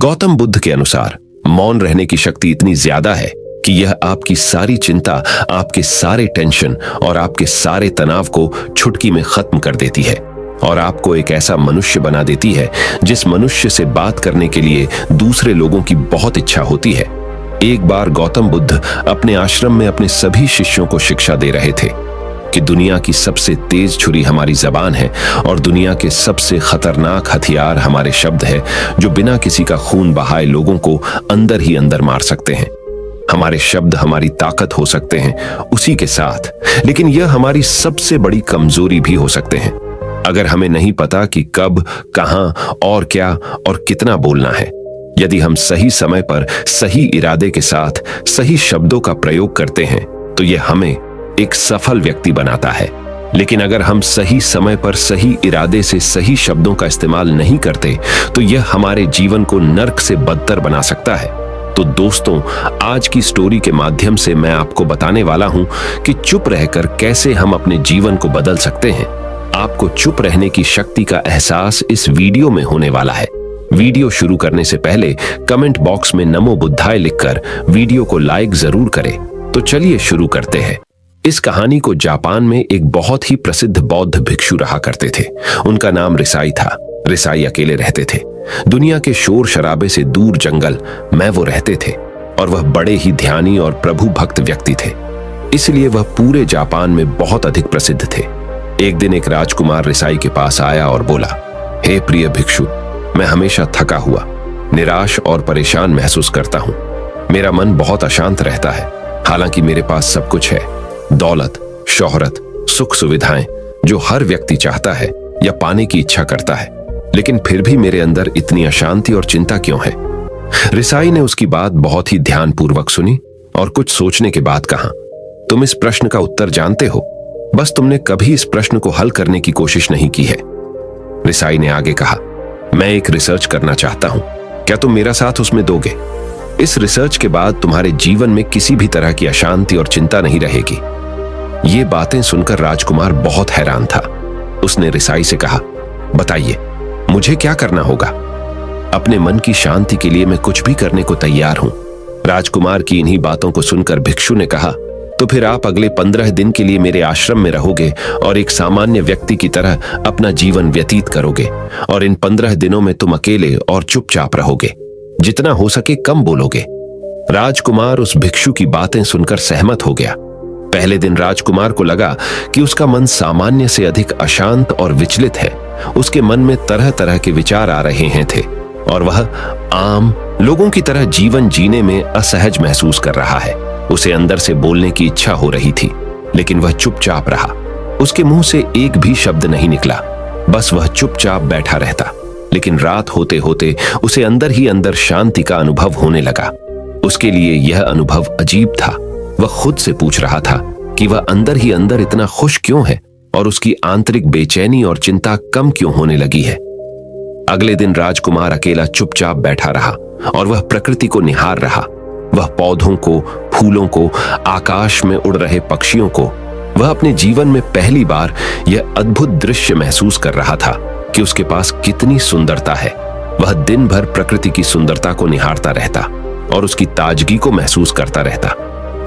गौतम बुद्ध के अनुसार मौन रहने की शक्ति इतनी ज्यादा है कि यह आपकी सारी चिंता, आपके सारे टेंशन और आपके सारे तनाव को चुटकी में खत्म कर देती है और आपको एक ऐसा मनुष्य बना देती है जिस मनुष्य से बात करने के लिए दूसरे लोगों की बहुत इच्छा होती है। एक बार गौतम बुद्ध अपने आश्रम में अपने सभी शिष्यों को शिक्षा दे रहे थे कि दुनिया की सबसे तेज छुरी हमारी जबान है और दुनिया के सबसे खतरनाक हथियार हमारे शब्द है, जो बिना किसी का खून बहाए लोगों को अंदर ही अंदर मार सकते हैं। हमारे शब्द हमारी ताकत हो सकते हैं उसी के साथ, लेकिन यह हमारी सबसे बड़ी कमजोरी भी हो सकते हैं अगर हमें नहीं पता कि कब, कहां और क्या और कितना बोलना है। यदि हम सही समय पर सही इरादे के साथ सही शब्दों का प्रयोग करते हैं तो यह हमें एक सफल व्यक्ति बनाता है। लेकिन अगर हम सही समय पर सही इरादे से सही शब्दों का इस्तेमाल नहीं करते तो यह हमारे जीवन को नर्क से बदतर बना सकता है। तो दोस्तों, आज की स्टोरी के माध्यम से मैं आपको बताने वाला हूं कि चुप रहकर कैसे हम अपने जीवन को बदल सकते हैं। आपको चुप रहने की शक्ति का एहसास इस वीडियो में होने वाला है। वीडियो शुरू करने से पहले कमेंट बॉक्स में नमो बुद्धाय लिखकर वीडियो को लाइक जरूर करें। तो चलिए शुरू करते हैं। इस कहानी को जापान में एक बहुत ही प्रसिद्ध बौद्ध भिक्षु रहा करते थे। उनका नाम रिसाई था। रिसाई अकेले रहते थे। दुनिया के शोर शराबे से दूर जंगल में वो रहते थे और वह बड़े ही ध्यानी और प्रभु भक्त व्यक्ति थे, इसलिए वह पूरे जापान में बहुत अधिक प्रसिद्ध थे। एक दिन एक राजकुमार रिसाई के पास आया और बोला, हे प्रिय भिक्षु, मैं हमेशा थका हुआ, निराश और परेशान महसूस करता हूँ। मेरा मन बहुत अशांत रहता है। हालांकि मेरे पास सब कुछ है, दौलत, शोहरत, सुख सुविधाएं जो हर व्यक्ति चाहता है या पाने की इच्छा करता है, लेकिन फिर भी मेरे अंदर इतनी अशांति और चिंता क्यों है? रिसाई ने उसकी बात बहुत ही ध्यानपूर्वक सुनी और कुछ सोचने के बाद कहा, तुम इस प्रश्न का उत्तर जानते हो, बस तुमने कभी इस प्रश्न को हल करने की कोशिश नहीं की है। रिसाई ने आगे कहा, मैं एक रिसर्च करना चाहता हूं, क्या तुम मेरा साथ उसमें दोगे? इस रिसर्च के बाद तुम्हारे जीवन में किसी भी तरह की अशांति और चिंता नहीं रहेगी। ये बातें सुनकर राजकुमार बहुत हैरान था। उसने रिसाई से कहा, बताइए, मुझे क्या करना होगा? अपने मन की शांति के लिए मैं कुछ भी करने को तैयार हूं। राजकुमार की इन्हीं बातों को सुनकर भिक्षु ने कहा, तो फिर आप अगले 15 दिन के लिए मेरे आश्रम में रहोगे और एक सामान्य व्यक्ति की तरह अपना जीवन व्यतीत करोगे और इन 15 दिनों में तुम अकेले और चुपचाप रहोगे, जितना हो सके कम बोलोगे। राजकुमार उस भिक्षु की बातें सुनकर सहमत हो गया। पहले दिन राजकुमार को लगा कि उसका मन सामान्य से अधिक अशांत और विचलित है। उसके मन में तरह तरह के विचार आ रहे हैं थे और वह आम लोगों की तरह जीवन जीने में असहज महसूस कर रहा है। उसे अंदर से बोलने की इच्छा हो रही थी, लेकिन वह चुपचाप रहा। उसके मुंह से एक भी शब्द नहीं निकला, बस वह चुपचाप बैठा रहता। लेकिन रात होते होते उसे अंदर ही अंदर शांति का अनुभव होने लगा। उसके लिए यह अनुभव अजीब था। वह खुद से पूछ रहा था कि वह अंदर ही अंदर इतना खुश क्यों है और उसकी आंतरिक बेचैनी और चिंता कम क्यों होने लगी है। अगले दिन राजकुमार अकेला चुपचाप बैठा रहा और वह प्रकृति को निहार रहा। वह पौधों को, फूलों को, आकाश में उड़ रहे पक्षियों को, वह अपने जीवन में पहली बार यह अद्भुत दृश्य महसूस कर रहा था कि उसके पास कितनी सुंदरता है। वह दिन भर प्रकृति की सुंदरता को निहारता रहता और उसकी ताजगी को महसूस करता रहता।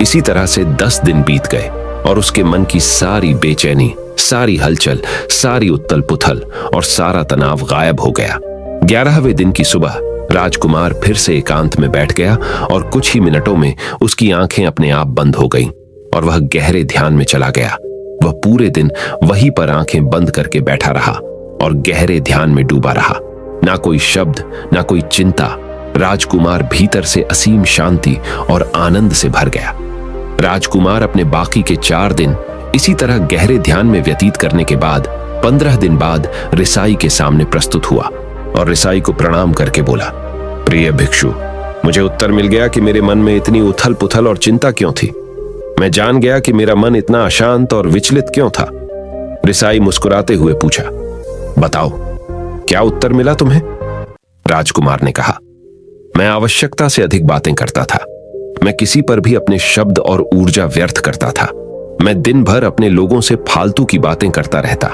इसी तरह से 10 दिन बीत गए और उसके मन की सारी बेचैनी, सारी हलचल, सारी उथल पुथल और सारा तनाव गायब हो गया। 11वें दिन की सुबह राजकुमार फिर से एकांत में बैठ गया और कुछ ही मिनटों में उसकी आंखें अपने आप बंद हो गईं और वह गहरे ध्यान में चला गया। वह पूरे दिन वहीं पर आंखें बंद करके बैठा रहा और गहरे ध्यान में डूबा रहा। ना कोई शब्द, ना कोई चिंता। राजकुमार भीतर से असीम शांति और आनंद से भर गया। राजकुमार अपने बाकी के 4 दिन इसी तरह गहरे ध्यान में व्यतीत करने के बाद 15 दिन बाद रिसाई के सामने प्रस्तुत हुआ और रिसाई को प्रणाम करके बोला, प्रिय भिक्षु, मुझे उत्तर मिल गया कि मेरे मन में इतनी उथल पुथल और चिंता क्यों थी। मैं जान गया कि मेरा मन इतना अशांत और विचलित क्यों था। रिसाई मुस्कुराते हुए पूछा, बताओ, क्या उत्तर मिला तुम्हें? राजकुमार ने कहा, मैं आवश्यकता से अधिक बातें करता था। मैं किसी पर भी अपने शब्द और ऊर्जा व्यर्थ करता था। मैं दिन भर अपने लोगों से फालतू की बातें करता रहता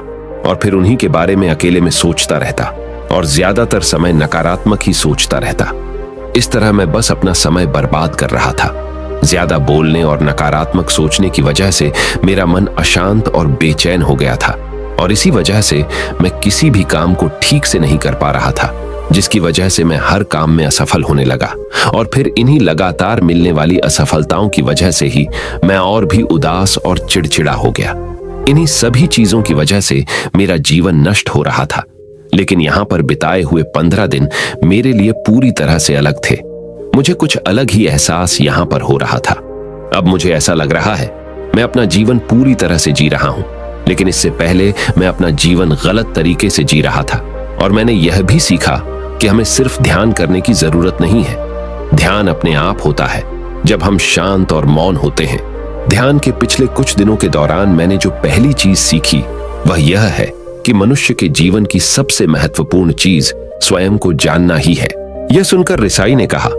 और फिर उन्हीं के बारे में अकेले में सोचता रहता और ज्यादातर समय नकारात्मक ही सोचता रहता। इस तरह मैं बस अपना समय बर्बाद कर रहा था। ज्यादा बोलने और नकारात्मक सोचने की वजह से मेरा मन अशांत और बेचैन हो गया था, और इसी वजह से मैं किसी भी काम को ठीक से नहीं कर पा रहा था, जिसकी वजह से मैं हर काम में असफल होने लगा। और फिर इन्हीं लगातार मिलने वाली असफलताओं की वजह से ही मैं और भी उदास और चिड़चिड़ा हो गया। इन्हीं सभी चीजों की वजह से मेरा जीवन नष्ट हो रहा था। लेकिन यहां पर बिताए हुए 15 दिन मेरे लिए पूरी तरह से अलग थे। मुझे कुछ अलग ही एहसास यहां पर हो रहा था। अब मुझे ऐसा लग रहा है मैं अपना जीवन पूरी तरह से जी रहा हूं, लेकिन इससे पहले मैं अपना जीवन गलत तरीके से जी रहा था। और मैंने यह भी सीखा कि हमें सिर्फ ध्यान करने की जरूरत नहीं है। ध्यान अपने आप होता है जब हम शांत और मौन होते हैं। ध्यान के पिछले कुछ दिनों के दौरान मैंने जो पहली चीज सीखी वह यह है कि मनुष्य के जीवन की सबसे महत्वपूर्ण चीज स्वयं को जानना ही है। यह सुनकर रिसाई ने कहा,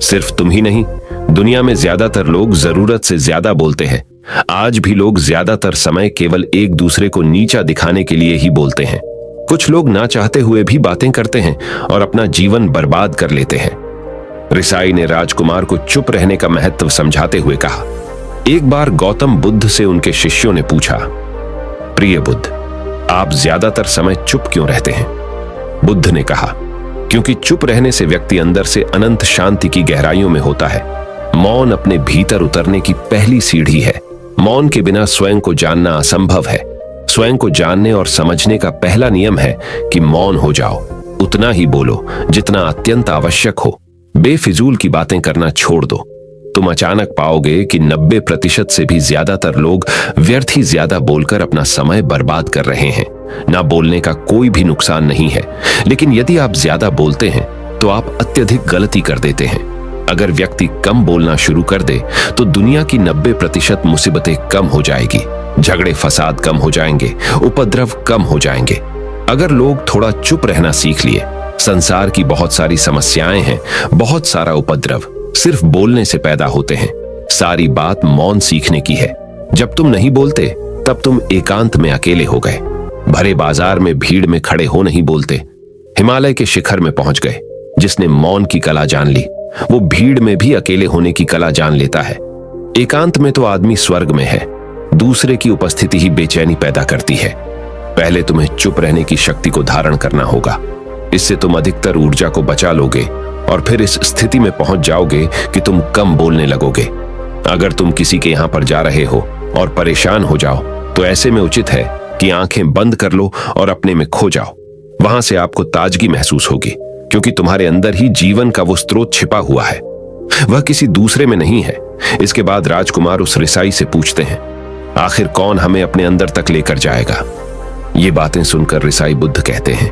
सिर्फ तुम ही नहीं, दुनिया में ज्यादातर लोग जरूरत से ज्यादा बोलते हैं। आज भी लोग ज्यादातर समय केवल एक दूसरे को नीचा दिखाने के लिए ही बोलते हैं। कुछ लोग ना चाहते हुए भी बातें करते हैं और अपना जीवन बर्बाद कर लेते हैं। रिसाई ने राजकुमार को चुप रहने का महत्व समझाते हुए कहा। एक बार गौतम बुद्ध से उनके शिष्यों ने पूछा, प्रिय बुद्ध, आप ज्यादातर समय चुप क्यों रहते हैं? बुद्ध ने कहा, क्योंकि चुप रहने से व्यक्ति अंदर से अनंत शांति की गहराइयों में होता है। मौन अपने भीतर उतरने की पहली सीढ़ी है। मौन के बिना स्वयं को जानना असंभव है। स्वयं को जानने और समझने का पहला नियम है कि मौन हो जाओ। उतना ही बोलो जितना अत्यंत आवश्यक हो। बेफिजूल की बातें करना छोड़ दो। तुम अचानक पाओगे कि 90% से भी ज्यादातर लोग व्यर्थ ही ज्यादा बोलकर अपना समय बर्बाद कर रहे हैं। ना बोलने का कोई भी नुकसान नहीं है, लेकिन यदि आप ज्यादा बोलते हैं तो आप अत्यधिक गलती कर देते हैं। अगर व्यक्ति कम बोलना शुरू कर दे तो दुनिया की 90% मुसीबतें कम हो जाएगी, झगड़े फसाद कम हो जाएंगे, उपद्रव कम हो जाएंगे। अगर लोग थोड़ा चुप रहना सीख लिए, संसार की बहुत सारी समस्याएं हैं, बहुत सारा उपद्रव सिर्फ बोलने से पैदा होते हैं। सारी बात मौन सीखने की है। जब तुम नहीं बोलते तब तुम एकांत में अकेले हो गए। भरे बाजार में भीड़ में खड़े हो नहीं बोलते। हिमालय के शिखर में पहुंच गए। जिसने मौन की कला जान ली वो भीड़ में भी अकेले होने की कला जान लेता है। एकांत में तो आदमी स्वर्ग में है। दूसरे की उपस्थिति ही बेचैनी पैदा करती है। पहले तुम्हें चुप रहने की शक्ति को धारण करना होगा। इससे तुम अधिकतर ऊर्जा को बचा लोगे और फिर इस स्थिति में पहुंच जाओगे कि तुम कम बोलने लगोगे। अगर तुम किसी के यहां पर जा रहे हो और परेशान हो जाओ तो ऐसे में उचित है कि आंखें बंद कर लो और अपने में खो जाओ। वहां से आपको ताजगी महसूस होगी, क्योंकि तुम्हारे अंदर ही जीवन का वो स्रोत छिपा हुआ है, वह किसी दूसरे में नहीं है। इसके बाद राजकुमार उस रिसाई से पूछते हैं, आखिर कौन हमें अपने अंदर तक लेकर जाएगा? ये बातें सुनकर रिसाई बुद्ध कहते हैं,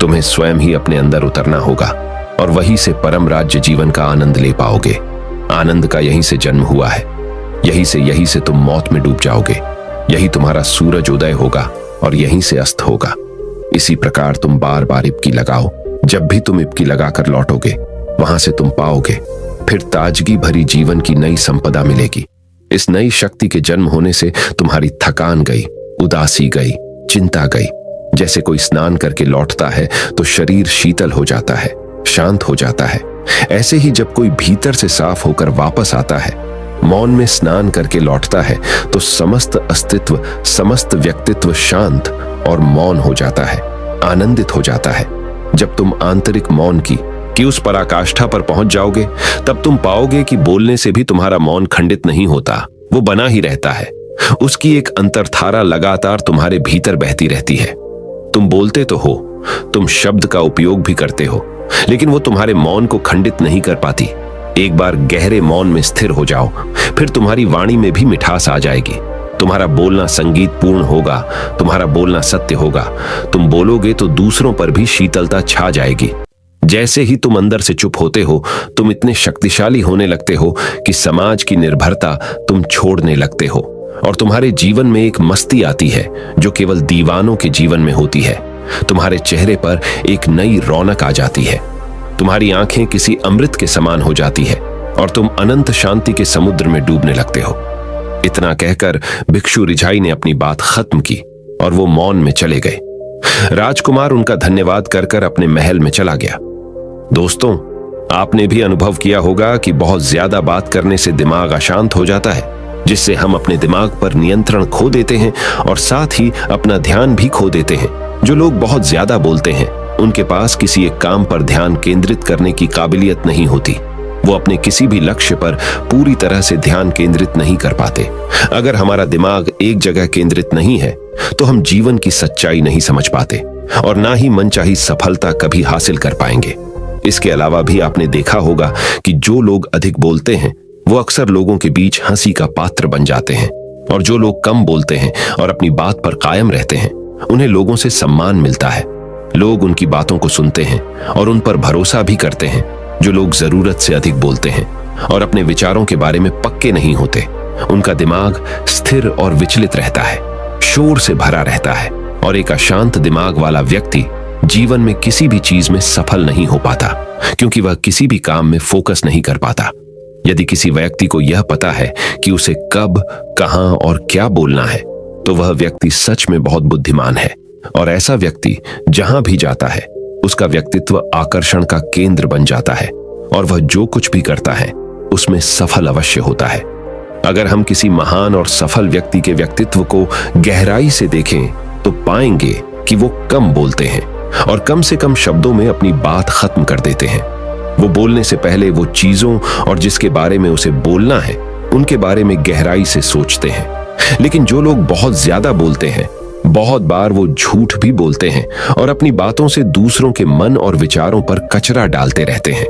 तुम्हें स्वयं ही अपने अंदर उतरना होगा और वहीं से परम राज्य जीवन का आनंद ले पाओगे। आनंद का यहीं से जन्म हुआ है। यहीं से तुम मौत में डूब जाओगे। यही तुम्हारा सूरज उदय होगा और यहीं से अस्त होगा। इसी प्रकार तुम बार बार इबकी लगाओ। जब भी तुम इबकी लगाकर लौटोगे वहां से तुम पाओगे फिर ताजगी भरी जीवन की नई संपदा मिलेगी। इस नई शक्ति के जन्म होने से तुम्हारी थकान गई, उदासी गई, चिंता गई। जैसे कोई स्नान करके लौटता है तो शरीर शीतल हो जाता है, शांत हो जाता है। ऐसे ही जब कोई भीतर से साफ होकर वापस आता है, मौन में स्नान करके लौटता है, तो समस्त अस्तित्व, समस्त व्यक्तित्व शांत और मौन हो जाता है, आनंदित हो जाता है। जब तुम आंतरिक मौन की उस पराकाष्ठा पर पहुंच जाओगे तब तुम पाओगे कि बोलने से भी तुम्हारा मौन खंडित नहीं होता, वो बना ही रहता है। उसकी एक अंतर्धारा लगातार तुम्हारे भीतर बहती रहती है। तुम बोलते तो हो, तुम शब्द का उपयोग भी करते हो, लेकिन वो तुम्हारे मौन को खंडित नहीं कर पाती। एक बार गहरे मौन में स्थिर हो जाओ, फिर तुम्हारी वाणी में भी मिठास आ जाएगी। तुम्हारा बोलना संगीत पूर्ण होगा, तुम्हारा बोलना सत्य होगा। तुम बोलोगे तो दूसरों पर भी शीतलता छा जाएगी। जैसे ही तुम अंदर से चुप होते हो, तुम इतने शक्तिशाली होने लगते हो कि समाज की निर्भरता तुम छोड़ने लगते हो और तुम्हारे जीवन में एक मस्ती आती है जो केवल दीवानों के जीवन में होती है। तुम्हारे चेहरे पर एक नई रौनक आ जाती है। तुम्हारी आंखें किसी अमृत के समान हो जाती है और तुम अनंत शांति के समुद्र में डूबने लगते हो। इतना कहकर भिक्षु रिझाई ने अपनी बात खत्म की और वो मौन में चले गए। राजकुमार उनका धन्यवाद कर अपने महल में चला गया। दोस्तों, आपने भी अनुभव किया होगा कि बहुत ज्यादा बात करने से दिमाग अशांत हो जाता है, जिससे हम अपने दिमाग पर नियंत्रण खो देते हैं और साथ ही अपना ध्यान भी खो देते हैं। जो लोग बहुत ज्यादा बोलते हैं उनके पास किसी एक काम पर ध्यान केंद्रित करने की काबिलियत नहीं होती। वो अपने किसी भी लक्ष्य पर पूरी तरह से ध्यान केंद्रित नहीं कर पाते। अगर हमारा दिमाग एक जगह केंद्रित नहीं है तो हम जीवन की सच्चाई नहीं समझ पाते और ना ही मनचाही सफलता कभी हासिल कर पाएंगे। इसके अलावा भी आपने देखा होगा कि जो लोग अधिक बोलते हैं वो अक्सर लोगों के बीच हंसी का पात्र बन जाते हैं, और जो लोग कम बोलते हैं और अपनी बात पर कायम रहते हैं उन्हें लोगों से सम्मान मिलता है। लोग उनकी बातों को सुनते हैं और उन पर भरोसा भी करते हैं। जो लोग जरूरत से अधिक बोलते हैं और अपने विचारों के बारे में पक्के नहीं होते, उनका दिमाग स्थिर और विचलित रहता है, शोर से भरा रहता है, और एक अशांत दिमाग वाला व्यक्ति जीवन में किसी भी चीज में सफल नहीं हो पाता, क्योंकि वह किसी भी काम में फोकस नहीं कर पाता। यदि किसी व्यक्ति को यह पता है कि उसे कब, कहां और क्या बोलना है, तो वह व्यक्ति सच में बहुत बुद्धिमान है, और ऐसा व्यक्ति जहां भी जाता है उसका व्यक्तित्व आकर्षण का केंद्र बन जाता है और वह जो कुछ भी करता है उसमें सफल अवश्य होता है। अगर हम किसी महान और सफल व्यक्ति के व्यक्तित्व को गहराई से देखें तो पाएंगे कि वो कम बोलते हैं और कम से कम शब्दों में अपनी बात खत्म कर देते हैं। वो बोलने से पहले वो चीजों और जिसके बारे में उसे बोलना है उनके बारे में गहराई से सोचते हैं। लेकिन जो लोग बहुत ज्यादा बोलते हैं, बहुत बार वो झूठ भी बोलते हैं और अपनी बातों से दूसरों के मन और विचारों पर कचरा डालते रहते हैं।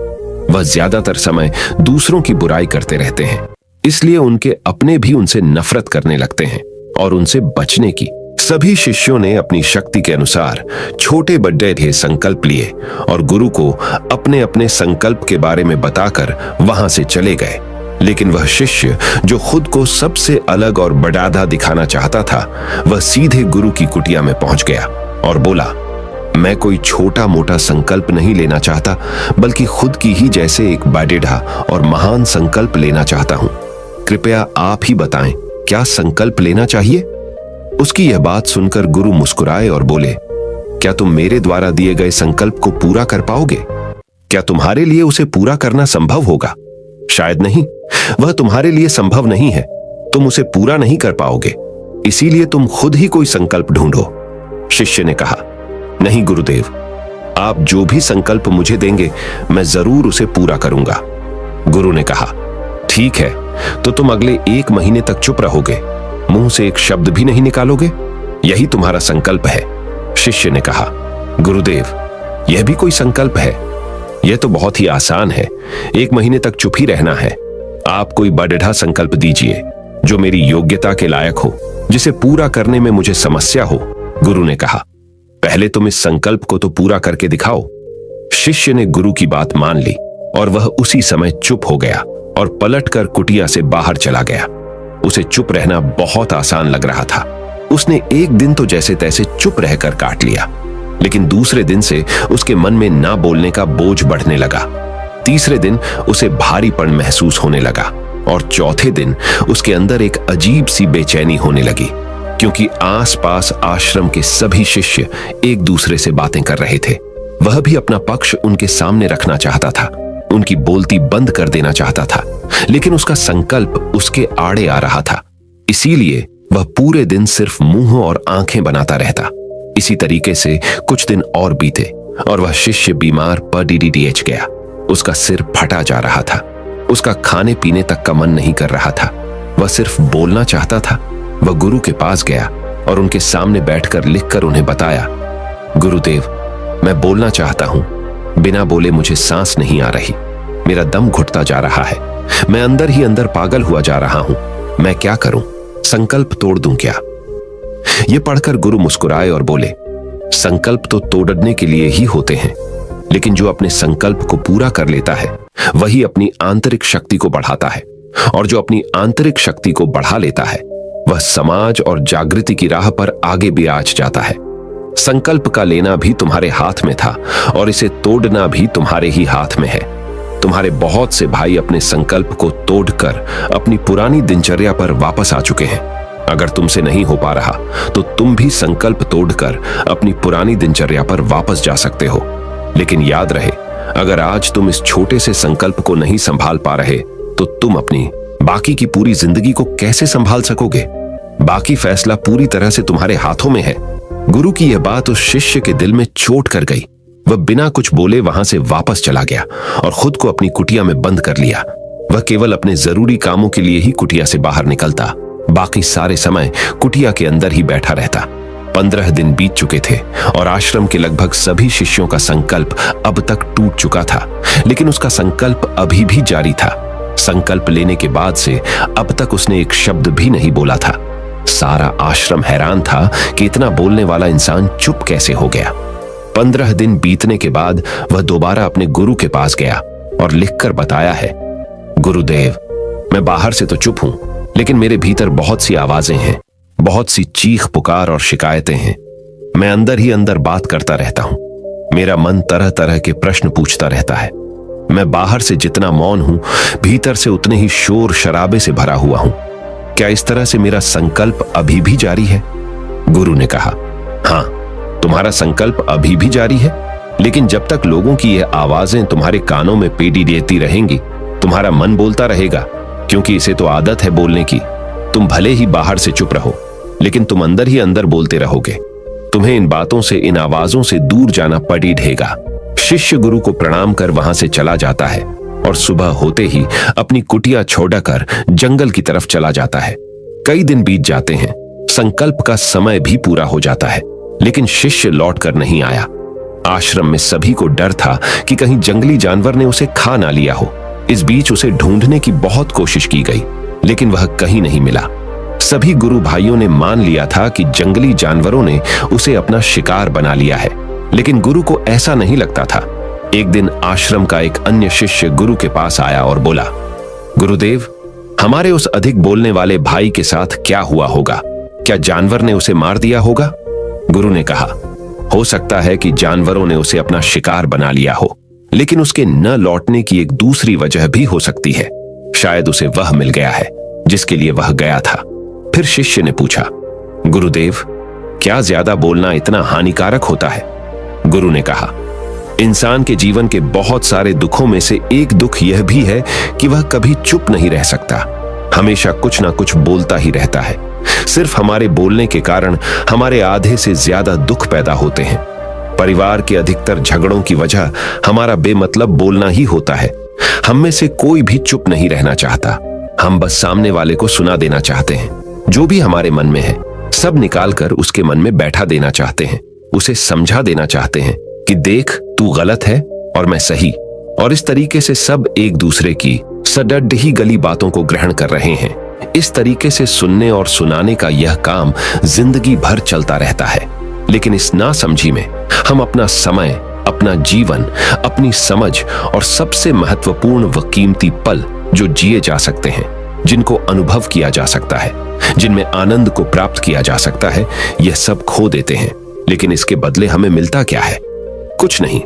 वह ज्यादातर समय दूसरों की बुराई करते रहते हैं, इसलिए उनके अपने भी उनसे नफरत करने लगते हैं और उनसे बचने की। सभी शिष्यों ने अपनी शक्ति के अनुसार छोटे बड़े संकल्प लिए और गुरु को अपने अपने संकल्प के बारे में बताकर वहां से चले गए। लेकिन वह शिष्य जो खुद को सबसे अलग और बड़ादा दिखाना चाहता था, वह सीधे गुरु की कुटिया में पहुंच गया और बोला, मैं कोई छोटा मोटा संकल्प नहीं लेना चाहता, बल्कि खुद की ही जैसे एक बड़ेढ़ा और महान संकल्प लेना चाहता हूं। कृपया आप ही बताएं, क्या संकल्प लेना चाहिए? उसकी यह बात सुनकर गुरु मुस्कुराए और बोले, क्या तुम मेरे द्वारा दिए गए संकल्प को पूरा कर पाओगे? क्या तुम्हारे लिए उसे पूरा करना संभव होगा? शायद नहीं। वह तुम्हारे लिए संभव नहीं है, तुम उसे पूरा नहीं कर पाओगे, इसीलिए तुम खुद ही कोई संकल्प ढूंढो। शिष्य ने कहा, नहीं गुरुदेव, आप जो भी संकल्प मुझे देंगे मैं जरूर उसे पूरा करूंगा। गुरु ने कहा, ठीक है, तो तुम अगले 1 महीने तक चुप रहोगे, मुंह से एक शब्द भी नहीं निकालोगे, यही तुम्हारा संकल्प है। शिष्य ने कहा, गुरुदेव, यह भी कोई संकल्प है? यह तो बहुत ही आसान है, 1 महीने तक चुप ही रहना है। आप कोई बड़ेढ़ा संकल्प दीजिए जो मेरी योग्यता के लायक हो, जिसे पूरा करने में मुझे समस्या हो। गुरु ने कहा, पहले तुम इस संकल्प को तो पूरा करके दिखाओ। शिष्य ने गुरु की बात मान ली और वह उसी समय चुप हो गया और पलटकर कुटिया से बाहर चला गया। उसे चुप रहना बहुत आसान लग रहा था। उसने एक दिन तो जैसे तैसे चुप रहकर काट लिया, लेकिन दूसरे दिन से उसके मन में ना बोलने का बोझ बढ़ने लगा। तीसरे दिन उसे भारीपन महसूस होने लगा और चौथे दिन उसके अंदर एक अजीब सी बेचैनी होने लगी, क्योंकि आसपास आश्रम के सभी शिष्य एक दूसरे से बातें कर रहे थे। वह भी अपना पक्ष उनके सामने रखना चाहता था, उनकी बोलती बंद कर देना चाहता था, लेकिन उसका संकल्प उसके आड़े आ रहा था। इसीलिए वह पूरे दिन सिर्फ मुंह और आंखें बनाता रहता। इसी तरीके से कुछ दिन और बीते और वह शिष्य बीमार पड़ीडीएच गया। उसका सिर फटा जा रहा था, उसका खाने पीने तक का मन नहीं कर रहा था, वह सिर्फ बोलना चाहता था। वह गुरु के पास गया और उनके सामने बैठकर लिखकर उन्हें बताया, गुरुदेव, मैं बोलना चाहता हूं, बिना बोले मुझे सांस नहीं आ रही, मेरा दम घुटता जा रहा है, मैं अंदर ही अंदर पागल हुआ जा रहा हूं, मैं क्या करूं? संकल्प तोड़ दूं क्या? यह पढ़कर गुरु मुस्कुराए और बोले, संकल्प तो तोड़ने के लिए ही होते हैं, लेकिन जो अपने संकल्प को पूरा कर लेता है वही अपनी आंतरिक शक्ति को बढ़ाता है, और जो अपनी आंतरिक शक्ति को बढ़ा लेता है वह समाज और जागृति की राह पर आगे भी आज जाता है। संकल्प का लेना भी तुम्हारे हाथ में था और इसे तोड़ना भी तुम्हारे ही हाथ में है। तुम्हारे बहुत से भाई अपने संकल्प को तोड़कर अपनी पुरानी दिनचर्या पर वापस आ चुके हैं। अगर तुमसे नहीं हो पा रहा तो तुम भी संकल्प तोड़कर अपनी पुरानी दिनचर्या पर वापस जा सकते हो। लेकिन याद रहे, अगर आज तुम इस छोटे से संकल्प को नहीं संभाल पा रहे तो तुम अपनी बाकी की पूरी जिंदगी को कैसे संभाल सकोगे? बाकी फैसला पूरी तरह से तुम्हारे हाथों में है। गुरु की यह बात उस शिष्य के दिल में चोट कर गई। वह बिना कुछ बोले वहां से वापस चला गया और खुद को अपनी कुटिया में बंद कर लिया। वह केवल अपने जरूरी कामों के लिए ही कुटिया से बाहर निकलता, बाकी सारे समय कुटिया के अंदर ही बैठा रहता। 15 दिन बीत चुके थे और आश्रम के लगभग सभी शिष्यों का संकल्प अब तक टूट चुका था, लेकिन उसका संकल्प अभी भी जारी था। संकल्प लेने के बाद से अब तक उसने एक शब्द भी नहीं बोला था। सारा आश्रम हैरान था कि इतना बोलने वाला इंसान चुप कैसे हो गया। 15 दिन बीतने के बाद वह दोबारा अपने गुरु के पास गया और लिखकर बताया है, गुरुदेव, मैं बाहर से तो चुप हूं, लेकिन मेरे भीतर बहुत सी आवाजें हैं, बहुत सी चीख पुकार और शिकायतें हैं। मैं अंदर ही अंदर बात करता रहता हूं। मेरा मन तरह तरह के प्रश्न पूछता रहता है। मैं बाहर से जितना मौन हूं, भीतर से उतने ही शोर शराबे से भरा हुआ हूं। क्या इस तरह से मेरा संकल्प अभी भी जारी है? गुरु ने कहा, हां, तुम्हारा संकल्प अभी भी जारी है, लेकिन जब तक लोगों की यह आवाजें तुम्हारे कानों में पेटी देती रहेंगी, तुम्हारा मन बोलता रहेगा, क्योंकि इसे तो आदत है बोलने की। तुम भले ही बाहर से चुप रहो, लेकिन तुम अंदर ही अंदर बोलते रहोगे। तुम्हें इन बातों से, इन आवाजों से दूर जाना पड़ ही रहेगा। शिष्य गुरु को प्रणाम कर वहां से चला जाता है और सुबह होते ही अपनी कुटिया छोड़कर जंगल की तरफ चला जाता है। कई दिन बीत जाते हैं, संकल्प का समय भी पूरा हो जाता है, लेकिन शिष्य लौट कर नहीं आया। आश्रम में सभी को डर था कि कहीं जंगली जानवर ने उसे खा ना लिया हो। इस बीच उसे ढूंढने की बहुत कोशिश की गई, लेकिन वह कहीं नहीं मिला। सभी गुरु भाइयों ने मान लिया था कि जंगली जानवरों ने उसे अपना शिकार बना लिया है, लेकिन गुरु को ऐसा नहीं लगता था। एक दिन आश्रम का एक अन्य शिष्य गुरु के पास आया और बोला, गुरुदेव, हमारे उस अधिक बोलने वाले भाई के साथ क्या हुआ होगा? क्या जानवर ने उसे मार दिया होगा? गुरु ने कहा, हो सकता है कि जानवरों ने उसे अपना शिकार बना लिया हो, लेकिन उसके न लौटने की एक दूसरी वजह भी हो सकती है। शायद उसे वह मिल गया है जिसके लिए वह गया था। फिर शिष्य ने पूछा, गुरुदेव, क्या ज्यादा बोलना इतना हानिकारक होता है? गुरु ने कहा, इंसान के जीवन के बहुत सारे दुखों में से एक दुख यह भी है कि वह कभी चुप नहीं रह सकता, हमेशा कुछ ना कुछ बोलता ही रहता है। सिर्फ हमारे बोलने के कारण हमारे आधे से ज्यादा दुख पैदा होते हैं। परिवार के अधिकतर झगड़ों की वजह हमारा बेमतलब बोलना ही होता है। हम में से कोई भी चुप नहीं रहना चाहता। हम बस सामने वाले को सुना देना चाहते हैं। जो भी हमारे मन में है सब निकालकर उसके मन में बैठा देना चाहते हैं। उसे समझा देना चाहते हैं कि देख, तू गलत है और मैं सही। और इस तरीके से सब एक दूसरे की सडड ही गली बातों को ग्रहण कर रहे हैं। इस तरीके से सुनने और सुनाने का यह काम जिंदगी भर चलता रहता है। लेकिन इस नासमझी में हम अपना समय, अपना जीवन, अपनी समझ और सबसे महत्वपूर्ण व कीमती पल जो जिए जा सकते हैं, जिनको अनुभव किया जा सकता है, जिनमें आनंद को प्राप्त किया जा सकता है, यह सब खो देते हैं। लेकिन इसके बदले हमें मिलता क्या है? कुछ नहीं,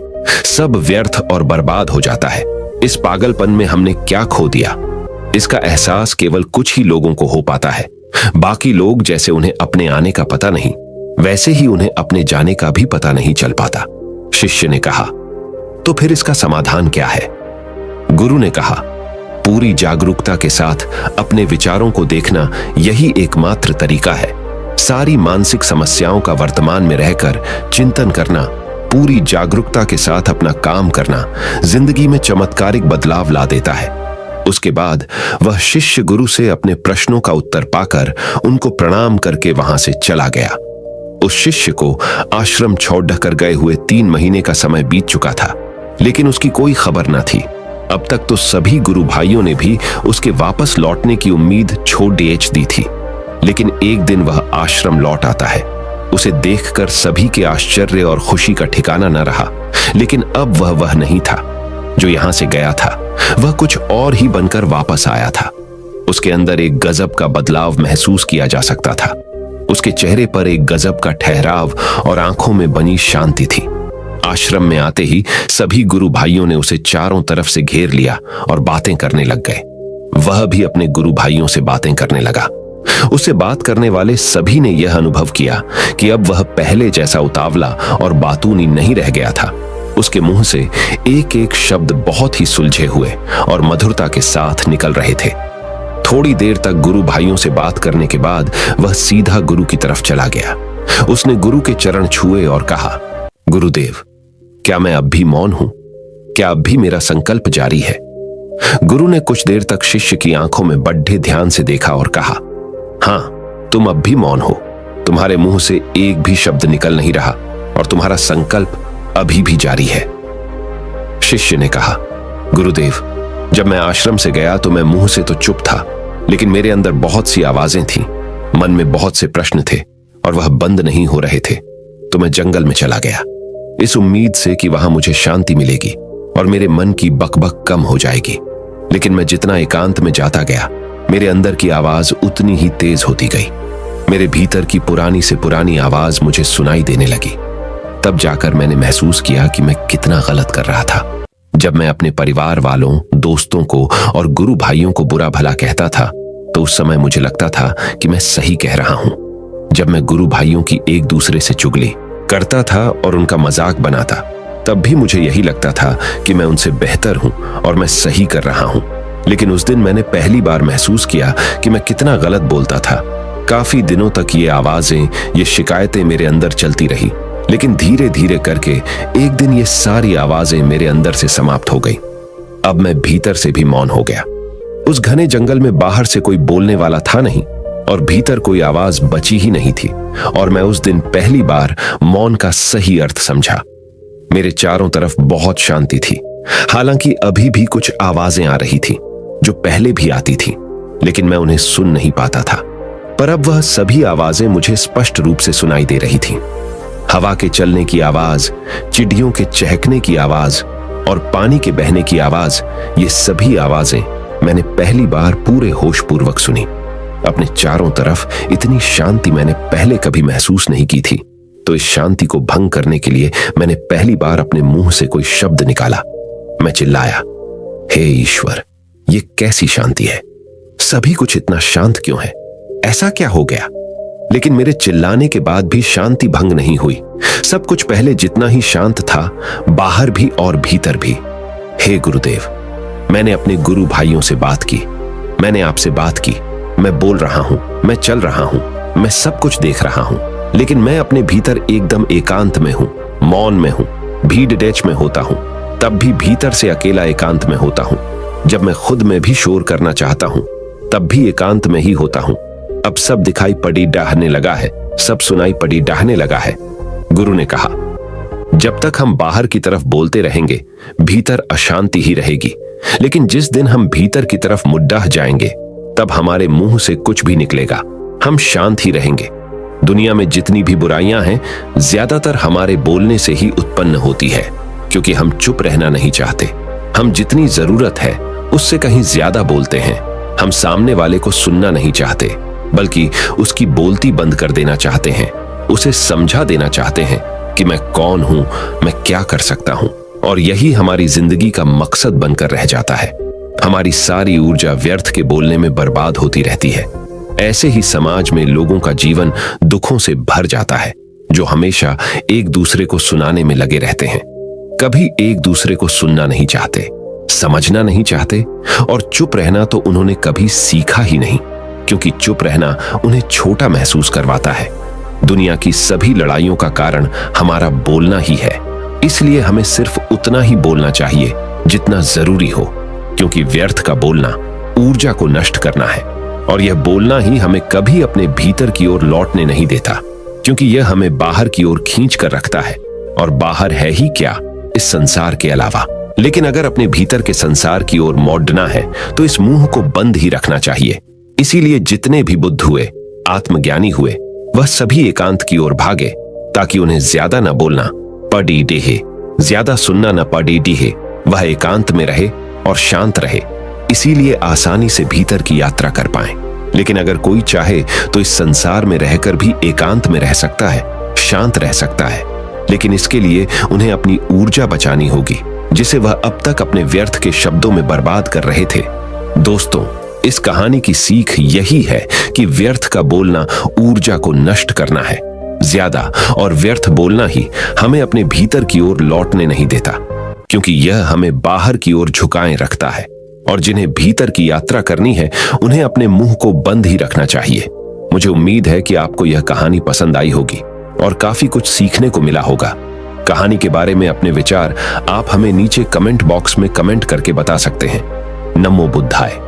सब व्यर्थ और बर्बाद हो जाता है। इस पागलपन में हमने क्या खो दिया? इसका एहसास केवल कुछ ही लोगों को हो पाता है। बाकी लोग जैसे उन्हें अपने आने का पता नहीं, वैसे ही उन्हें अपने जाने का भी पता नहीं चल पाता। शिष्य ने कहा, तो फिर इसका समाधान क्या है? गुरु ने कहा, पूरी जागरूकता के साथ अपने विचारों को देखना यही एकमात्र तरीका है। सारी मानसिक समस्याओं का वर्तमान में रहकर चिंतन करना, पूरी जागरूकता के साथ अपना काम करना जिंदगी में चमत्कारिक बदलाव ला देता है। उसके बाद वह शिष्य गुरु से अपने प्रश्नों का उत्तर पाकर उनको प्रणाम करके वहां से चला गया। उस शिष्य को आश्रम छोड़कर गए हुए 3 महीने का समय बीत चुका था, लेकिन उसकी कोई खबर न थी। अब तक तो सभी गुरु भाइयों ने भी उसके वापस लौटने की उम्मीद छोड़ दी थी, लेकिन एक दिन वह आश्रम लौट आता है। उसे देखकर सभी के आश्चर्य और खुशी का ठिकाना न रहा। लेकिन अब वह नहीं था जो यहां से गया था, वह कुछ और ही बनकर वापस आया था। उसके अंदर एक गजब का बदलाव महसूस किया जा सकता था। उसके चेहरे पर एक गजब का ठहराव और आंखों में बनी शांति थी। आश्रम में आते ही सभी गुरु भाइयों ने उसे चारों तरफ से घेर लिया और बातें करने लग गए। वह भी अपने गुरु भाइयों से बातें करने लगा। उससे बात करने वाले सभी ने यह अनुभव किया कि अब वह पहले जैसा उतावला और बातूनी नहीं रह गया था। उसके मुंह से एक एक शब्द बहुत ही सुलझे हुए और मधुरता के साथ निकल रहे थे। थोड़ी देर तक गुरु भाइयों से बात करने के बाद वह सीधा गुरु की तरफ चला गया। उसने गुरु के चरण छुए और कहा, गुरुदेव, क्या मैं अब भी मौन हूं? क्या अब भी मेरा संकल्प जारी है? गुरु ने कुछ देर तक शिष्य की आंखों में बड्ढे ध्यान से देखा और कहा, हां, तुम अब भी मौन हो। तुम्हारे मुंह से एक भी शब्द निकल नहीं रहा और तुम्हारा संकल्प अभी भी जारी है। शिष्य ने कहा, गुरुदेव, जब मैं आश्रम से गया तो मैं मुंह से तो चुप था, लेकिन मेरे अंदर बहुत सी आवाजें थीं, मन में बहुत से प्रश्न थे और वह बंद नहीं हो रहे थे। तो मैं जंगल में चला गया, इस उम्मीद से कि वहां मुझे शांति मिलेगी और मेरे मन की बकबक कम हो जाएगी। लेकिन मैं जितना एकांत में जाता गया, मेरे अंदर की आवाज उतनी ही तेज होती गई। मेरे भीतर की पुरानी से पुरानी आवाज मुझे सुनाई देने लगी। तब जाकर मैंने महसूस किया कि मैं कितना गलत कर रहा था। जब मैं अपने परिवार वालों, दोस्तों को और गुरु भाइयों को बुरा भला कहता था, तो उस समय मुझे लगता था कि मैं सही कह रहा हूं। जब मैं गुरु भाइयों की एक दूसरे से चुगली करता था और उनका मजाक बनाता, तब भी मुझे यही लगता था कि मैं उनसे बेहतर हूं और मैं सही कर रहा हूं। लेकिन उस दिन मैंने पहली बार महसूस किया कि मैं कितना गलत बोलता था। काफी दिनों तक ये आवाजें, ये शिकायतें मेरे अंदर चलती रही, लेकिन धीरे धीरे करके एक दिन ये सारी आवाजें मेरे अंदर से समाप्त हो गई। अब मैं भीतर से भी मौन हो गया। उस घने जंगल में बाहर से कोई बोलने वाला था नहीं और भीतर कोई आवाज बची ही नहीं थी, और मैं उस दिन पहली बार मौन का सही अर्थ समझा। मेरे चारों तरफ बहुत शांति थी। हालांकि अभी भी कुछ आवाजें आ रही थी जो पहले भी आती थी, लेकिन मैं उन्हें सुन नहीं पाता था। पर अब वह सभी आवाजें मुझे स्पष्ट रूप से सुनाई दे रही थीं। हवा के चलने की आवाज, चिड़ियों के चहकने की आवाज और पानी के बहने की आवाज, ये सभी आवाजें मैंने पहली बार पूरे होशपूर्वक सुनी। अपने चारों तरफ इतनी शांति मैंने पहले कभी महसूस नहीं की थी। तो इस शांति को भंग करने के लिए मैंने पहली बार अपने मुंह से कोई शब्द निकाला। मैं चिल्लाया, हे ईश्वर, ये कैसी शांति है? सभी कुछ इतना शांत क्यों है? ऐसा क्या हो गया? लेकिन मेरे चिल्लाने के बाद भी शांति भंग नहीं हुई। सब कुछ पहले जितना ही शांत था, बाहर भी और भीतर भी। हे गुरुदेव, मैंने अपने गुरु भाइयों से बात की, मैंने आपसे बात की। मैं बोल रहा हूं, मैं चल रहा हूं, मैं सब कुछ देख रहा हूं, लेकिन मैं अपने भीतर एकदम एकांत में हूं, मौन में हूं। भीड़ डैच में होता हूं, तब भी भीतर से अकेला एकांत में होता हूं। जब मैं खुद में भी शोर करना चाहता हूं, तब भी एकांत में ही होता हूं। अब सब दिखाई पड़ी डाहने लगा है, सब सुनाई पड़ी डाहने लगा है। गुरु ने कहा, जब तक हम बाहर की तरफ बोलते रहेंगे, भीतर अशांति ही रहेगी। लेकिन जिस दिन हम भीतर की तरफ मुड्डाह जाएंगे, तब हमारे मुंह से कुछ भी निकलेगा, हम शांत ही रहेंगे। दुनिया में जितनी भी बुराइयां हैं, ज्यादातर हमारे बोलने से ही उत्पन्न होती है, क्योंकि हम चुप रहना नहीं चाहते। हम जितनी जरूरत है उससे कहीं ज्यादा बोलते हैं। हम सामने वाले को सुनना नहीं चाहते, बल्कि उसकी बोलती बंद कर देना चाहते हैं। उसे समझा देना चाहते हैं कि मैं कौन हूं, मैं क्या कर सकता हूं। और यही हमारी जिंदगी का मकसद बनकर रह जाता है। हमारी सारी ऊर्जा व्यर्थ के बोलने में बर्बाद होती रहती है। ऐसे ही समाज में लोगों का जीवन दुखों से भर जाता है, जो हमेशा एक दूसरे को सुनाने में लगे रहते हैं। कभी एक दूसरे को सुनना नहीं चाहते, समझना नहीं चाहते, और चुप रहना तो उन्होंने कभी सीखा ही नहीं, क्योंकि चुप रहना उन्हें छोटा महसूस करवाता है। दुनिया की सभी लड़ाइयों का कारण हमारा बोलना ही है। इसलिए हमें सिर्फ उतना ही बोलना चाहिए जितना जरूरी हो, क्योंकि व्यर्थ का बोलना ऊर्जा को नष्ट करना है, और यह बोलना ही हमें कभी अपने भीतर की ओर लौटने नहीं देता, क्योंकि यह हमें बाहर की ओर खींच कर रखता है। और बाहर है ही क्या इस संसार के अलावा। लेकिन अगर अपने भीतर के संसार की ओर मोड़ना है, तो इस मुंह को बंद ही रखना चाहिए। इसीलिए जितने भी बुद्ध हुए, आत्मज्ञानी हुए, वह सभी एकांत की ओर भागे, ताकि उन्हें ज्यादा न बोलना पड़ी डेहे, ज्यादा सुनना न पड़ी डीहे। वह एकांत में रहे और शांत रहे, इसीलिए आसानी से भीतर की यात्रा कर पाए। लेकिन अगर कोई चाहे तो इस संसार में रहकर भी एकांत में रह सकता है, शांत रह सकता है। लेकिन इसके लिए उन्हें अपनी ऊर्जा बचानी होगी, जिसे वह अब तक अपने व्यर्थ के शब्दों में बर्बाद कर रहे थे। दोस्तों, इस कहानी की सीख यही है कि व्यर्थ का बोलना ऊर्जा को नष्ट करना है। ज्यादा और व्यर्थ बोलना ही हमें अपने भीतर की ओर लौटने नहीं देता, क्योंकि यह हमें बाहर की ओर झुकाए रखता है। और जिन्हें भीतर की यात्रा करनी है उन्हें अपने मुंह को बंद ही रखना चाहिए। मुझे उम्मीद है कि आपको यह कहानी पसंद आई होगी और काफी कुछ सीखने को मिला होगा। कहानी के बारे में अपने विचार आप हमें नीचे कमेंट बॉक्स में कमेंट करके बता सकते हैं। नमो बुद्धाय।